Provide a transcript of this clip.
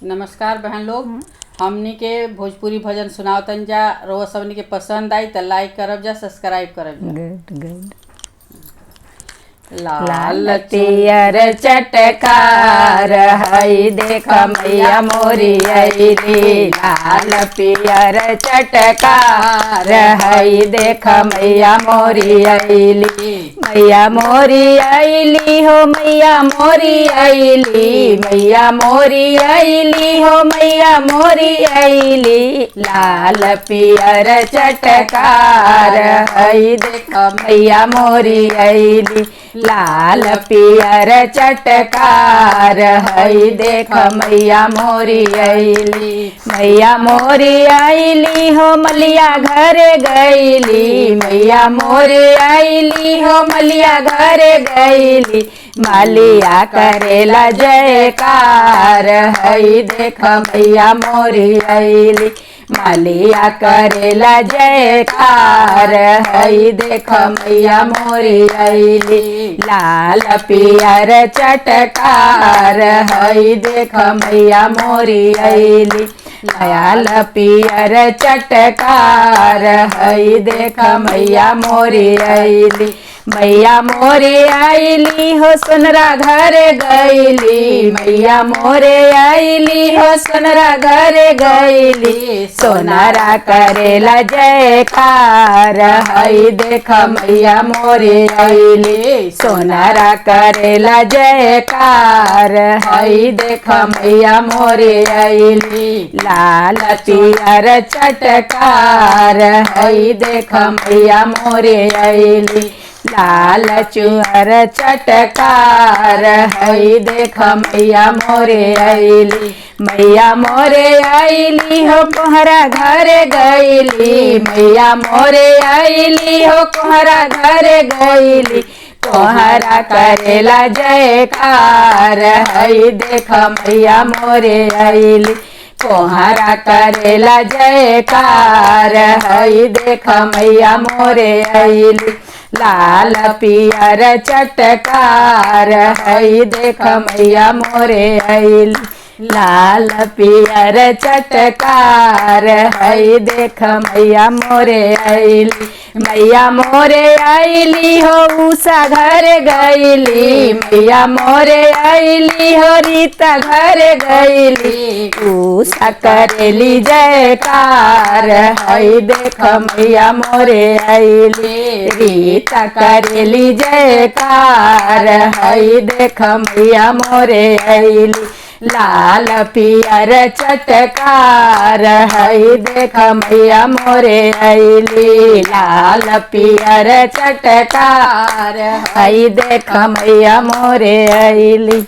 नमस्कार बहन लोग, हमनी के भोजपुरी भजन सुनावतन जा। रोज सबनी के पसंद आई त लाइक करब जा, सब्सक्राइब करब जा। Good good. लाल पियर चटकार हई देख मैया मोरी अइली। लाल पियर चटकार हई देख मैया मोरी अइली। मैया मोरी अइली हो मैया मोरी अइली। मैया मोरी अइली हो मैया मोरी अइली। लाल पियर चटकार हई देख मैया मोरी अइली। लाल पियर चटकार हई देख मैया मोरी अइली। मैया मोरी अइली हो मलिया घरे गइली। मैया मोरी अइली हो मलिया घरे गइली। मालिया करेला जयकार हई देख मैया मोरी अइली। मालिया करेला जयकार हई देख मैया मोरी अइली। लाल पियर चटकार हई देख मैया मोरी अइली। लाल पियर चटकार हई देख मैया मोरी अइली। मैया मोरे आइली हो सोनरा घरे गइली। मैया मोरे आइली हो सोनरा घरे गइली। सोनारा करेला जयकार हई देख मैया मोरे आइली। सोनारा करेला जयकार हई देख मैया मोरे आइली। लाल पियर चटकार हई देख मैया मोरे आइली। लाल चुअर चटकार हई देख मैया मोरे अइली। मैया मोरे अइली हो कोहरा घरे गइली। मैया मोरे अइली हो कोहरा घरे गइली। कोहरा करेला जयकार हई देख मैया मोरे अइली। कोहरा करेला जयकार हई देख मैया मोरे अइली। लाल पियर चटकार हई देख मैया मोरे अइली। लाल पियर चटकार हई देख मैया मोरे अइली। मैया मोरे अइली हो उषा घरे गइली। मैया मोरे अइली हो रीता घरे गइली। उषा करेली जयकार हई देख मैया मोरे अइली। रीता करेली जयकार हई देख मैया मोरे अइली। लाल पियर चटकार हई देख मैया मोरे अइली। लाल पियर चटकार हई देख मैया मोरे अइली।